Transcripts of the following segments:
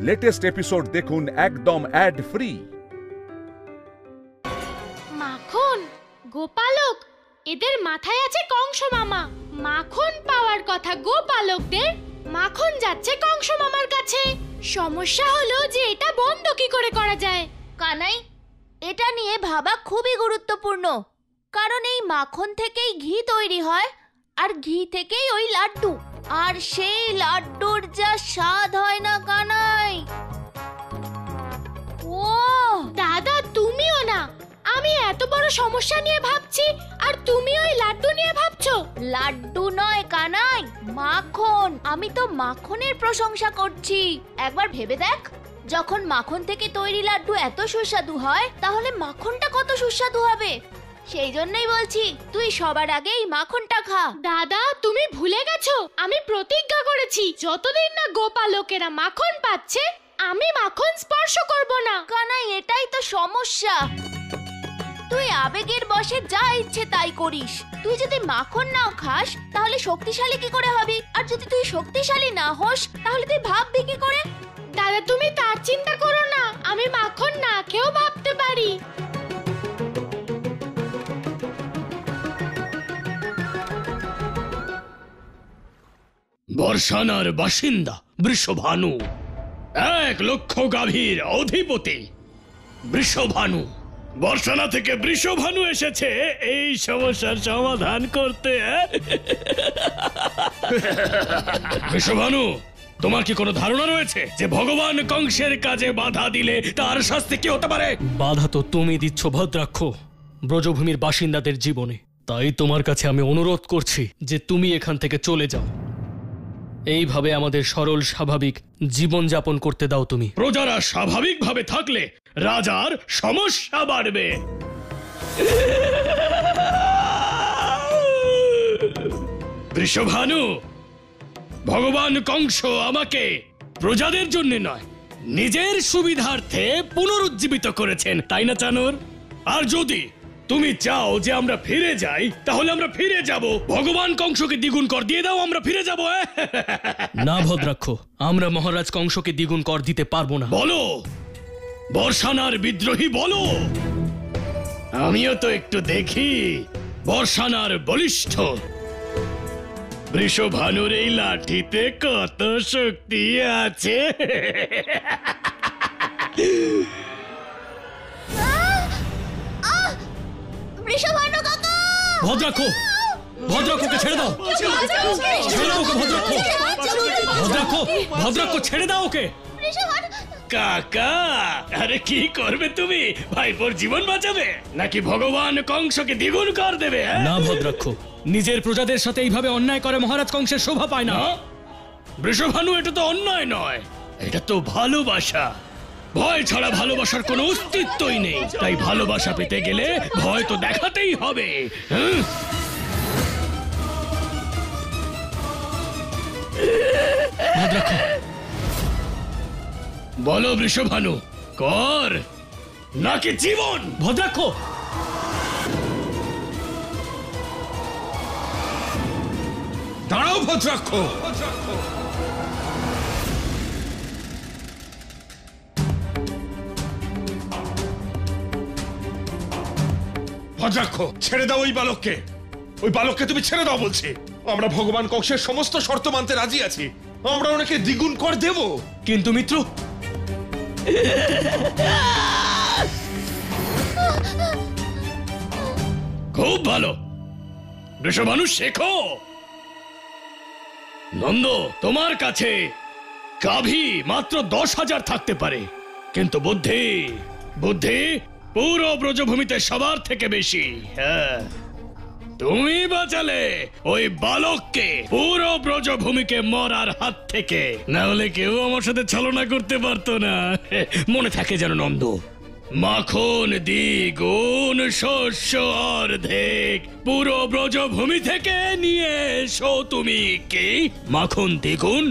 Latest episode দেখুন একদম add free. মাখন, গোপালক, এদের মাথায় আছে কংস মামা। মাখন পাওয়ার কথা গোপালকদের, মাখন যাচ্ছে কংস মামার কাছে। সমস্যা হলো যে এটা বন্ধ কি করে করা যায়? কানাই, এটা নিয়ে ভাবা খুবই গুরুত্বপূর্ণ, কারণ এই মাখন থেকেই ঘি তৈরি হয়, আর ঘি থেকেই ওই লাড্ডু, আর সেই লাড্ডুর যা স্বাদ হয় না কানাই। ও দাদা, তুমিও না, আমি এত বড় সমস্যা নিয়ে ভাবছি আর তুমি ওই লাড্ডু নিয়ে ভাবছো। লাড্ডু নয় কানাই, মাখন। আমি তো মাখনের প্রশংসা করছি। একবার ভেবে দেখ, যখন মাখন থেকে তৈরি লাড্ডু এত সুস্বাদু হয়, তাহলে মাখনটা কত সুস্বাদু হবে। সেই জন্যই বলছি, তুই সবার আগে এই মাখনটা খা। দাদা, তুমি ভুলে গেছো, আমি প্রতিজ্ঞা করেছি যতদিন না গোপালকেরা মাখন পাচ্ছে আমি মাখন স্পর্শ করব না। কানাই, এটাই তো সমস্যা। তুই আবেগের বশে যা ইচ্ছে তাই করিস। তুই যদি মাখন নাও খাস, তাহলে শক্তিশালী কি করে হবি? আর যদি তুই শক্তিশালী না হোস, তাহলে তুই ভাববি কি করে? দাদা, তুমি তার চিন্তা করো না, আমি মাখন না খেয়েও ভাবতে পারি। বর্ষানার বাসিন্দা বৃষভানু, 1 লক্ষ গাভীর অধিপতি বৃষভানু। বর্ষানা থেকে বৃষভানু এসেছে এই সমস্যার সমাধান করতে। বৃষভানু, তোমার কি কোনো ধারণা রয়েছে যে ভগবান কংসের কাজে বাধা দিলে তার শাস্তি কি হতে পারে? বাধা তো তুমি দিচ্ছ ভদ্রাক্ষ, ব্রজভূমির বাসিন্দাদের জীবনে। তাই তোমার কাছে আমি অনুরোধ করছি যে তুমি এখান থেকে চলে যাও। এইভাবে আমাদের সরল স্বাভাবিক জীবন যাপন করতে দাও তুমি। প্রজারা স্বাভাবিকভাবে থাকলে রাজার সমস্যা বাড়বে। বৃষভানু, ভগবান কংস আমাকে প্রজাদের জন্য নয়, নিজের সুবিধার্থে পুনরুজ্জীবিত করেছেন, তাই না চানর? আর যদি তুমি চাও যে আমরা ফিরে যাই, তাহলে আমরা ফিরে যাব। ভগবান কংসকে দ্বিগুণ কর দিয়ে দাও, আমরা ফিরে যাব। না ভদ্রাক্ষ, আমরা মহারাজ কংসকে দ্বিগুণ কর দিতে পারবো না। বলো বর্ষানার বিদ্রোহী, বলো। আমিও তো একটু দেখি বর্ষানার বলিষ্ঠ। বৃষভানুর এই লাঠিতে কত শক্তি আছে। বৃষভানু কাকা! ভদ্রাক্ষ, ভদ্রাক্ষকে ছেড়ে দাও, ছেড়ে দাও ওকে ভদ্রাক্ষ, ভদ্রাক্ষ, ভদ্রাক্ষ ছেড়ে দাও ওকে। কাকা, আরে কি করবে তুমি? ভাইপোর জীবন বাঁচাবে নাকি ভগবান কংসকে দ্বিগুণ কর দেবে? না ভদ্রাক্ষ, নিজের প্রজাদের সাথে এইভাবে অন্যায় করে মহারাজ কংসের শোভা পায় না। বৃষভানু, এটা তো অন্যায় নয়, এটা তো ভালোবাসা। ভয় ছাড়া ভালোবাসার কোনো অস্তিত্বই নেই। তাই ভালোবাসা পেতে গেলে ভয় তো দেখাতেই হবে। ভদ্রাক্ষ, বলো বৃষভানু, কর নাকি জীবন? ভদ্রাক্ষ, দাঁড়াও ভদ্রাক্ষ। ভদ্রাক্ষ, ছেড়ে দাও ওই বালককে। ওই বালককে তুমি ছেড়ে দাও বলছি। আমরা ভগবান কংসের সমস্ত শর্ত মানতে রাজি আছি। আমরা ওনাকে দ্বিগুণ কর দেব। কিন্তু মিত্র, খুব ভালো বৃষভানু, শেখো। নন্দ, তোমার কাছে গাভী মাত্র 10,000 থাকতে পারে, কিন্তু বুদ্ধি, বুদ্ধি পুরো ব্রজভূমিতে সবার থেকে বেশি। হ্যাঁ, তুমি বাঁচালে ওই বালককে পুরো ব্রজভূমিকে মরার হাত থেকে। না হলে কেউ আমার সাথে ছলনা করতে পারতো না। মনে থাকে যেন নন্দ, মাখন দ্বিগুণ, শস্য অর্ধেক। পুরো ব্রজভূমি থেকে নিয়ে এসো তুমি। কি? মাখন দ্বিগুণ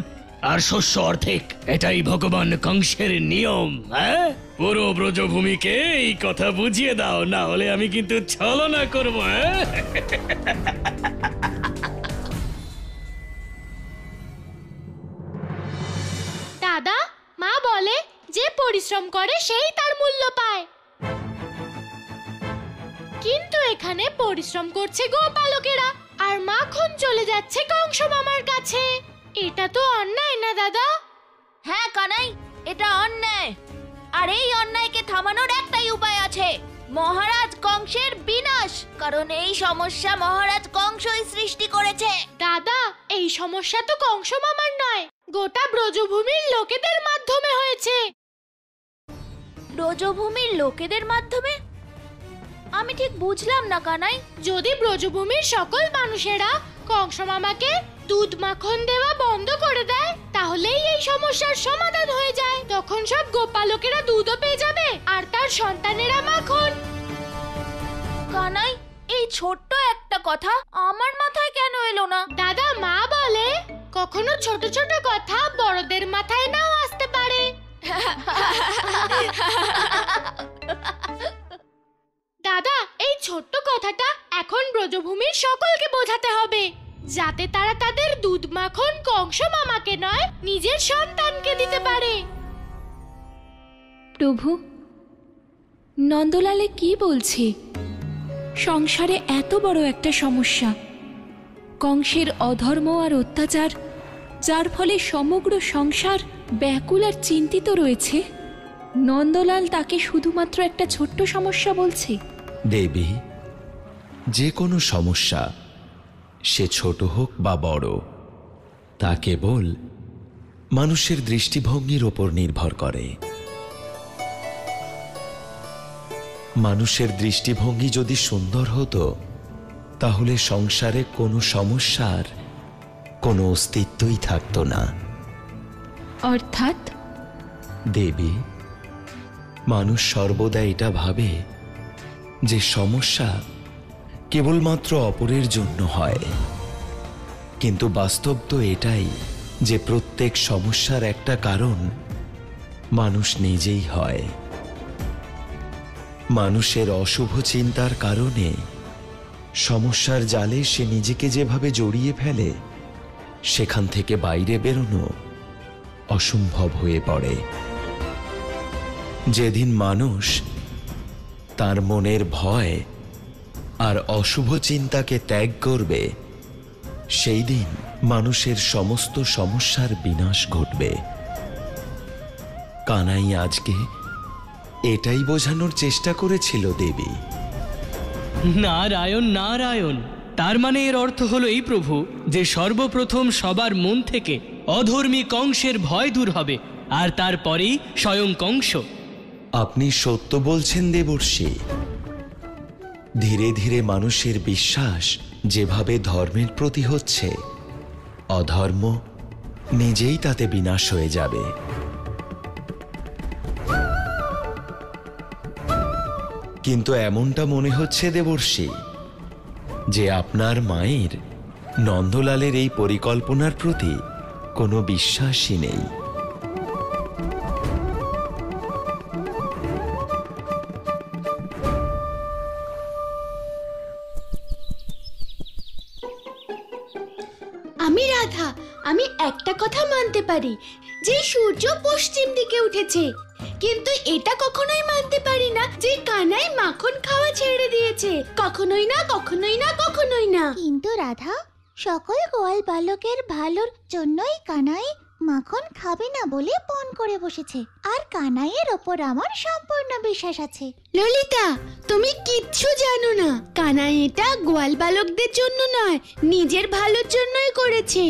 আর শস্য অর্ধেক, এটাই ভগবান কংসের নিয়ম। হ্যাঁ, পুরো ব্রজভূমিকে এই কথা বুঝিয়ে দাও, না হলে আমি কিন্তু ছলনা করব। দাদা, মা বলে পরিশ্রম করে সেই তার মূল্য পায়। কিন্তু এখানে পরিশ্রম করছে গোপালকেরা আর মাখন চলে যাচ্ছে কংস মামার কাছে। এটা তো অন্যায় না দাদা? হ্যাঁ কানাই, এটা অন্যায়। আর এই অন্যায়কে থামানোর একটাই উপায় আছে, মহারাজ কংসের বিনাশ। কারণ এই সমস্যা মহারাজ কংসই সৃষ্টি করেছে। দাদা, এই সমস্যা তো কংস মামার নয়, গোটা ব্রজভূমির লোকেদের মাধ্যমে হয়েছে। ব্রজভূমির লোকেদের মাধ্যমে? আমি ঠিক বুঝলাম না কানাই। যদি ব্রজভূমির সকল মানুষেরা কংস মামাকে দুধ মাখন দেওয়া বন্ধ করে দেয় তাহলেই এই সমস্যার সমাধান হয়ে যায়। তখন সব গোপালকেরা দুধও পেয়ে যাবে আর তার সন্তানেরা মাখন। কানাই, এই ছোট্ট একটা কথা আমার মাথায় কেন এলো না? দাদা, মা বলে কখনো ছোট ছোট কথা বড়দের মাথায় নাও আসতে পারে। দাদা, এই ছোট্ট কথাটা এখন ব্রজভূমির সকলকে বোঝাতে হবে, যাতে তারা তাদের দুধ মাখন কংস মামাকে নয় নিজের সন্তানকে দিতে পারে। প্রভু, নন্দলালে কি বলছে? সংসারে এত বড় একটা সমস্যা, কংসের অধর্ম আর অত্যাচার, যার ফলে সমগ্র সংসার ব্যাকুল আর চিন্তিত রয়েছে, নন্দলাল তাকে শুধুমাত্র একটা ছোট্ট সমস্যা বলছে। দেবী, যে কোনো সমস্যা, সে ছোট হোক বা বড়, তা কেবল মানুষের দৃষ্টিভঙ্গির ওপর নির্ভর করে। মানুষের দৃষ্টিভঙ্গি যদি সুন্দর হতো তাহলে সংসারে কোনো সমস্যার কোনো অস্তিত্বই থাকতো না। অর্থাৎ? দেবী, মানুষ সর্বদা এটা ভাবে যে সমস্যা কেবলমাত্র অপরের জন্য হয়, কিন্তু বাস্তব তো এটাই যে প্রত্যেক সমস্যার একটা কারণ মানুষ নিজেই হয়। মানুষের অশুভ চিন্তার কারণে সমস্যার জালে সে নিজেকে যেভাবে জড়িয়ে ফেলে, সেখান থেকে বাইরে বেরোনো অসম্ভব হয়ে পড়ে। যেদিন মানুষ তার মনের ভয় আর অশুভ চিন্তাকে ত্যাগ করবে, সেই দিন মানুষের সমস্ত সমস্যার বিনাশ ঘটবে। কানাই আজকে এটাই বোঝানোর চেষ্টা করেছিল দেবী। নারায়ণ নারায়ণ, তার মানে এর অর্থ হলো এই প্রভু, যে সর্বপ্রথম সবার মন থেকে অধর্মী কংসের ভয় দূর হবে আর তারপরেই স্বয়ং কংস। আপনি সত্য বলছেন দেবর্ষি। ধীরে ধীরে মানুষের বিশ্বাস যেভাবে ধর্মের প্রতি হচ্ছে, অধর্ম নিজেই তাতে বিনাশ হয়ে যাবে। কিন্তু এমনটা মনে হচ্ছে দেবর্ষি যে আপনার মায়ের নন্দলালের এই পরিকল্পনার প্রতি কোনো বিশ্বাসই নেই। আমি রাধা, আমি একটা কথা মানতে পারি যে সূর্য পশ্চিম দিকে উঠেছে, কিন্তু এটা কখনোই মানতে পারি না যে কানাই মাখন খাওয়া ছেড়ে দিয়েছে। কখনোই না, কখনোই না, কখনোই না। কিন্তু রাধা, সকল গোয়াল বালকের ভালোর জন্যই কানাই মাখন খাবে না বলে পণ করে বসেছে, আর কানাইয়ের ওপর আমার সম্পূর্ণ বিশ্বাস আছে। ললিতা, তুমি কিচ্ছু জানো না। কানাই এটা গোয়াল বালকদের জন্য নয়, নিজের ভালোর জন্যই করেছে।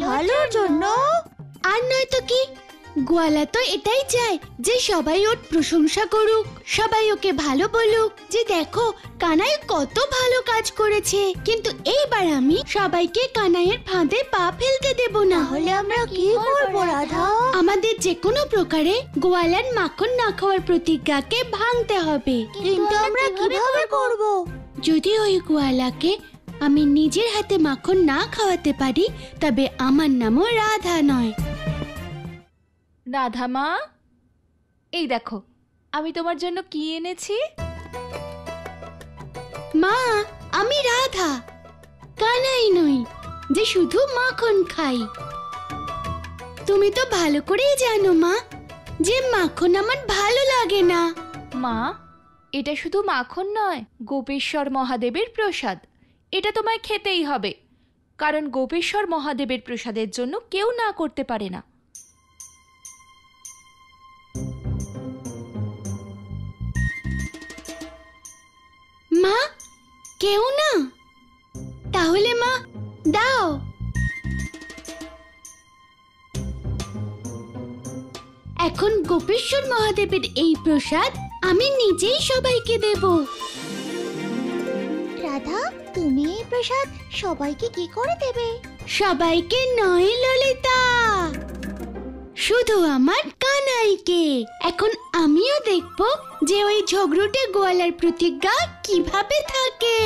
ভালোর জন্য? আর নয় তো কি, গোয়ালা তো এটাই চায় যে সবাই ওর প্রশংসা করুক, সবাই ওকে ভালো বলুক, যে দেখো কানাই কত ভালো কাজ করেছে। কিন্তু এইবার আমি সবাইকে কানাইয়ের ফাঁদে পা ফেলতে দেব না। তাহলে আমরা কি করব রাধা? আমাদের যে কোনো প্রকারে গোয়ালার মাখন না খাওয়ার প্রতিজ্ঞাকে ভাঙতে হবে। কিন্তু আমরা কিভাবে করব? যদি ওই গোয়ালাকে আমি নিজের হাতে মাখন না খাওয়াতে পারি, তবে আমার নামও রাধা নয়। রাধা মা, এই দেখো আমি তোমার জন্য কি এনেছি। মা, আমি রাধা, কানাই নই যে শুধু মাখন খাই। তুমি তো ভালো করেই জানো মা যে মাখন আমার ভালো লাগে না। মা, এটা শুধু মাখন নয়, গোপেশ্বর মহাদেবের প্রসাদ। এটা তোমায় খেতেই হবে, কারণ গোপেশ্বর মহাদেবের প্রসাদের জন্য কেউ না করতে পারে না। মা, কেউ না? তাহলে মা দাও। এখন গোপেশ্বর মহাদেবের এই প্রসাদ আমি নিজেই সবাইকে দেব। রাধা, তুমি এই প্রসাদ সবাইকে কি করে দেবে? সবাইকে নয় ললিতা, শুধু আমার কানাইকে। এখন আমিও দেখব যে ওই ঝগড়ুটে গোয়ালার প্রতিজ্ঞা কিভাবে থাকে।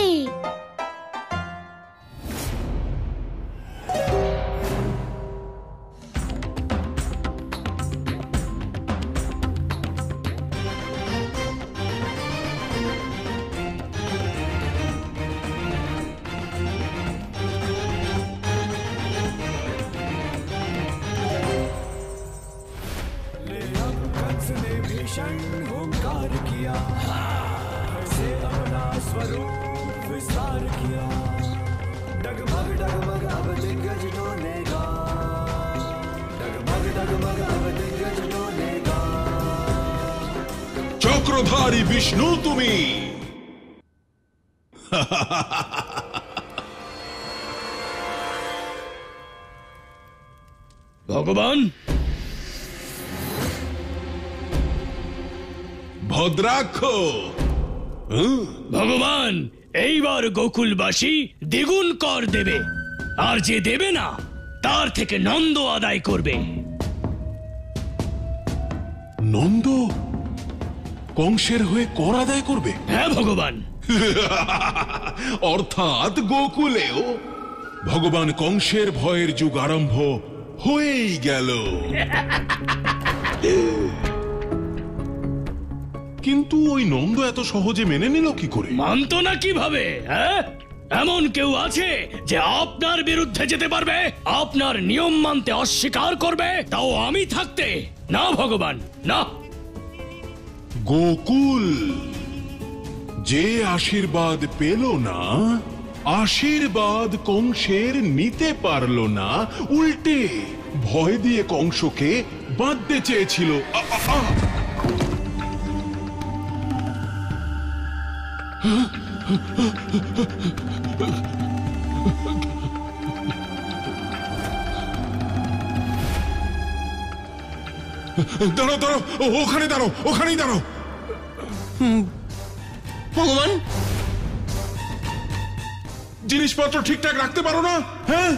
চক্রধারী বিষ্ণু তুমি। ভগবান, ভদ্রাক্ষ। ভগবান, এইবার গোকুলবাসী দ্বিগুণ কর দেবে, আর যে দেবে না তার থেকে নন্দ আদায় করবে। নন্দ কংসের হয়ে কর আদায় করবে? হ্যাঁ ভগবান। অর্থাৎ গোকুলেও ভগবান কংসের ভয়ের যুগ আরম্ভ হয়েই গেল। কিন্তু ওই নন্দ এত সহজে মেনে নিল কি করে? মানত না কিভাবে? হ্যাঁ, এমন কেউ আছে যে আপনার বিরুদ্ধে যেতে পারবে, আপনার নিয়ম মানতে অস্বীকার করবে, তাও আমি থাকতে? না ভগবান, না। গোকুল যে আশীর্বাদ পেল না, আশীর্বাদ কংসের নিতে পারল না, উল্টে ভয় দিয়ে কংসকে বাঁধতে চেয়েছিল। দাঁড়াও দাঁড়াও, ওখানে দাঁড়াও, ওখানেই দাঁড়াও। ভগবান, জিনিসপত্র ঠিকঠাক রাখতে পারো না? হ্যাঁ,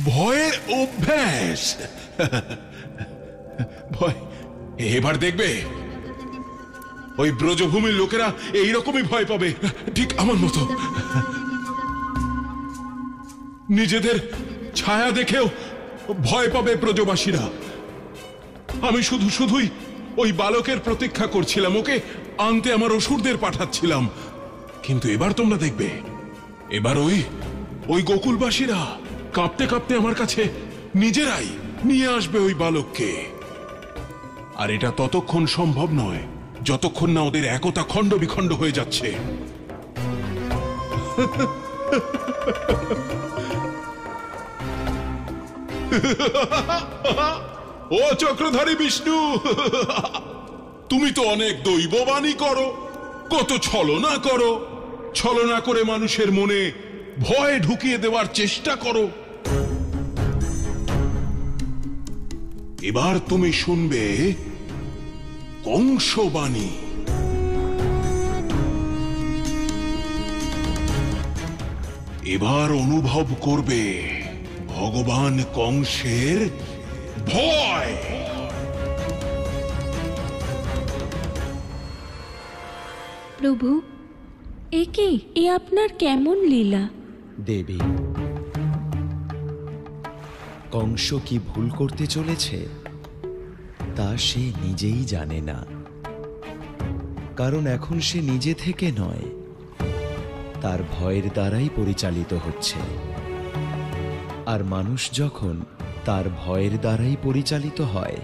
ভয়ের অভ্যাস। ভয় এবার দেখবে ওই ব্রজভূমির লোকেরা এইরকমই ভয় পাবে, ঠিক আমার মতো। নিজেদের ছায়া দেখেও ভয় পাবে ব্রজবাসীরা। আমি শুধুই ওই বালকের প্রতীক্ষা করছিলাম, ওকে আনতে আমার অসুরদের পাঠাচ্ছিলাম। কিন্তু এবার তোমরা দেখবে, এবার ওই গোকুলবাসীরা কাঁপতে কাঁপতে আমার কাছে নিজেরাই নিয়ে আসবে ওই বালককে। আর এটা ততক্ষণ সম্ভব নয় যতক্ষণ না ওদের একতা খণ্ড বিখণ্ড হয়ে যাচ্ছে। ও চক্রধারী বিষ্ণু, তুমি তো অনেক দৈববাণী করো, কত ছলনা করো, ছলনা করে মানুষের মনে ভয় ঢুকিয়ে দেওয়ার চেষ্টা করো। এবার তুমি শুনবে কংসবাণী। এবার অনুভব করবে ভগবান কংসের ভয়। প্রভু, এ কি? এ আপনার কেমন লীলা? দেবী, কংস কি ভুল করতে চলেছে তা সে নিজেই জানে না। কারণ এখন সে নিজে থেকে নয়, তার ভয়ের দ্বারাই পরিচালিত হচ্ছে। আর মানুষ যখন তার ভয়ের দ্বারাই পরিচালিত হয়,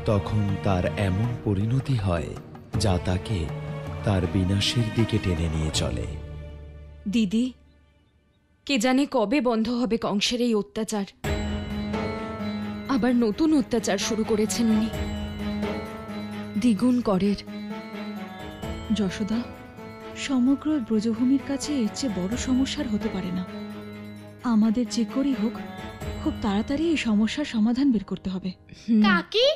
তখন তার এমন পরিণতি হয় যা তাকে তার বিনাশের দিকে টেনে নিয়ে চলে। দিদি, কে জানে কবে বন্ধ হবে কংসের এই অত্যাচার। আবার নতুন অত্যাচার শুরু করেছেন উনি, দ্বিগুণ করের। যশোদা, সমগ্র ব্রজভূমির কাছে এর চেয়ে বড় সমস্যার হতে পারে না। আমাদের যে করেই হোক খুব তাড়াতাড়ি এই সমস্যার সমাধান বের করতে হবে। কাকি,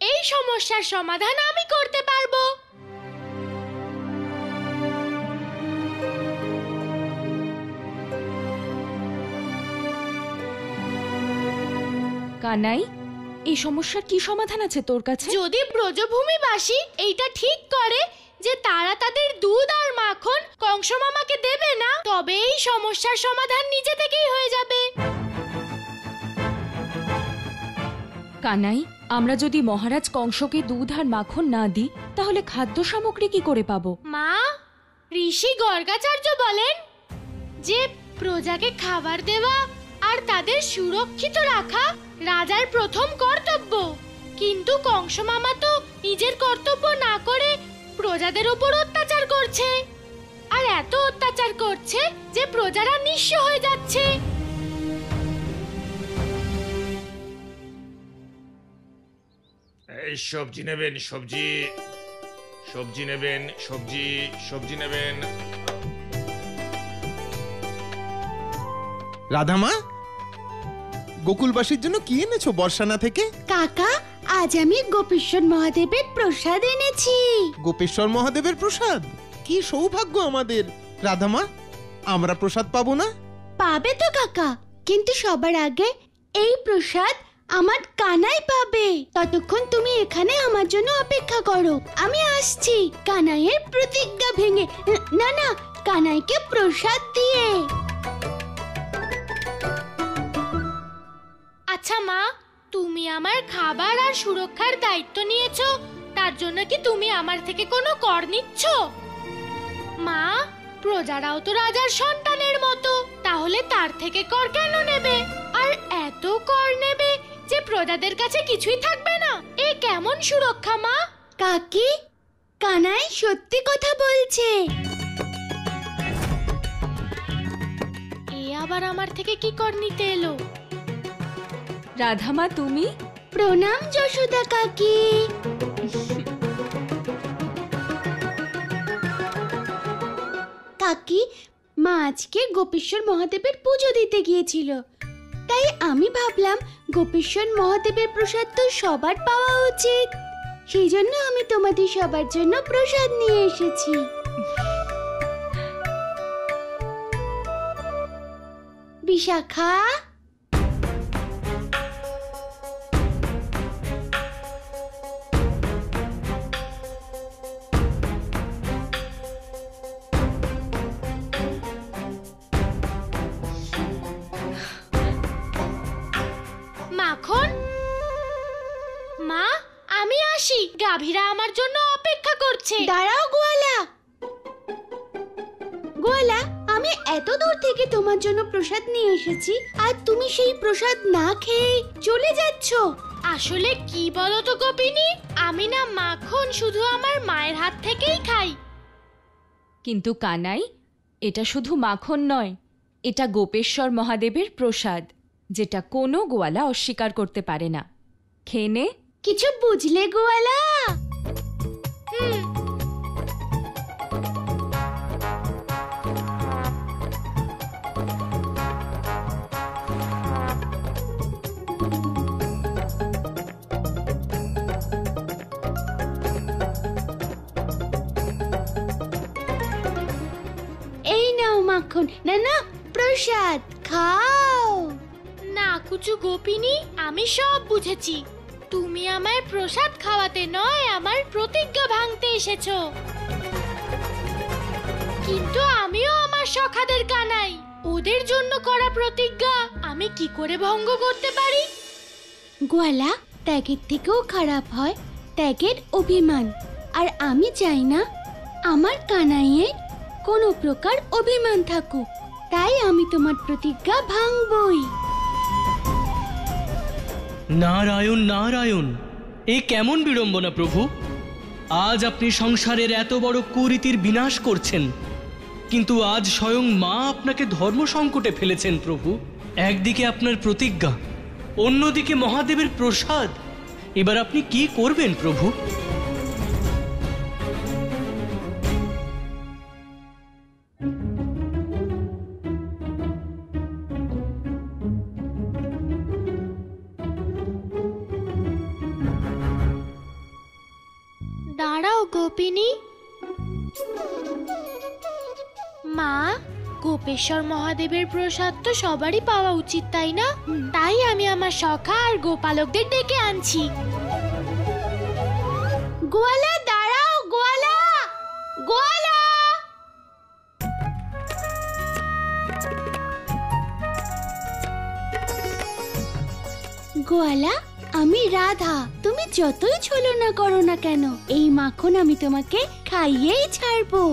এই সমস্যার সমাধান আমি করতে পারবো। কানাই, এই সমস্যার কি সমাধান আছে তোর কাছে? যদি ব্রজভূমিবাসী এইটা ঠিক করে যে তারা তাদের দুধ আর মাখন কংস মামাকে দেবে না, তবে এই সমস্যার সমাধান নিজে থেকেই হয়ে যাবে। কানাই, আমরা যদি মহারাজ কংসকে দুধ আর মাখন না দিই, তাহলে খাদ্য সামগ্রী কি করে পাবো? মা, ঋষি গর্গাচার্য বলেন যে প্রজাকে খাবার দেওয়া আর তাদের সুরক্ষিত রাখা রাজার প্রথম কর্তব্য। কিন্তু কংস মামা তো নিজের কর্তব্য না করে প্রজাদের উপর অত্যাচার করছে, আর এত অত্যাচার করছে যে প্রজারা নিঃস্ব হয়ে যাচ্ছে। এই সবজি নেবেন, সবজি সবজি নেবেন, সবজি সবজি নেবেন। রাধামা, গোকুলবাসীর জন্য কি এনেছো বর্ষানা থেকে? কাকা, আজ আমি গোপীশ্বর মহাদেবের প্রসাদ এনেছি। গোপেশ্বর মহাদেবের প্রসাদ? কি সৌভাগ্য আমাদের। রাধামা, আমরা প্রসাদ পাবো না? পাবে তো কাকা, কিন্তু সবার আগে এই প্রসাদ আমার কানাই পাবে। ততক্ষণ তুমি এখানে আমার জন্য অপেক্ষা করো, আমি আসছি কানাইয়ের প্রতিজ্ঞা ভেঙে, না না, কানাইকে প্রসাদ দিয়ে। আচ্ছা মা, তুমি আমার খাবার আর সুরক্ষার দায়িত্ব নিয়েছো, তার জন্য কি তুমি আমার থেকে কোনো কর নিচ্ছ? মা, প্রজারাও তো রাজার সন্তানের মতো, তাহলে তার থেকে কর কেন নেবে? আর এত কর নেবে যে প্রজাদের কাছে কিছুই থাকবে না, এ কেমন সুরক্ষা মা? কাকি, কানাই সত্যি কথা বলছে। এ আবার আমার থেকে কি কর নিতে এলো? রাধামা, তুমি? প্রণাম যশোদা কাকি। কাকি, মা আজকে গোপীশ্বর মহাদেবের পুজো দিতে গিয়েছিল, তাই আমি ভাবলাম গোপীশ্বর মহাদেবের প্রসাদ তো সবার পাওয়া উচিত, সেই জন্য আমি তোমাদের সবার জন্য প্রসাদ নিয়ে এসেছি। বিশাখা, মাখন, মা আমি আসি, গাভীরা আমার জন্য অপেক্ষা করছে। দাঁড়াও গোয়ালা। গোয়ালা, আমি এত দূর থেকে তোমার জন্য প্রসাদ নিয়ে এসেছি, আর তুমি সেই প্রসাদ না খেয়ে চলে যাচ্ছ। আসলে কি বলো তো গোপিনী, আমি না মাখন শুধু আমার মায়ের হাত থেকেই খাই। কিন্তু কানাই, এটা শুধু মাখন নয়, এটা গোপেশ্বর মহাদেবের প্রসাদ, যেটা কোনো গোয়ালা অস্বীকার করতে পারে না। খেয়ে নে। কিছু বুঝলে গোয়ালা? এই নাও মাখন, না না, প্রসাদ খাও। না কুচু গোপিনী, আমি সব বুঝেছি, তুমি আমায় প্রসাদ খাওয়াতে নয়, আমার প্রতিজ্ঞা ভাঙতে এসেছো। কিন্তু আমিও আমার সখাদের কানাই, ওদের জন্য করা প্রতিজ্ঞা আমি কি করে ভঙ্গ করতে পারি? গোয়ালা, ত্যাগের থেকেও খারাপ হয় ত্যাগের অভিমান। আর আমি চাই না আমার কানাইয়ে কোনো প্রকার অভিমান থাকুক, তাই আমি তোমার প্রতিজ্ঞা ভাঙবই। নারায়ণ নারায়ণ, এ কেমন বিড়ম্বনা প্রভু! আজ আপনি সংসারের এত বড় কুরীতির বিনাশ করছেন, কিন্তু আজ স্বয়ং মা আপনাকে ধর্ম সংকটে ফেলেছেন প্রভু। একদিকে আপনার প্রতিজ্ঞা, অন্যদিকে মহাদেবের প্রসাদ। এবার আপনি কি করবেন প্রভু? দাঁড়াও গোপিনী। মা, গোপেশ্বর মহাদেবের প্রসাদ তো সবারই পাওয়া উচিত, তাই না? তাই আমি আমার সখা আর গোপালকদের ডেকে আনছি। গোয়ালা দাঁড়াও, গোয়ালা, গোয়ালা। গোয়ালা, আমি রাধা। তুমি যতই ছলনা করো না কেন, এই মাখন আমি তোমাকে খাইয়েই ছাড়বো।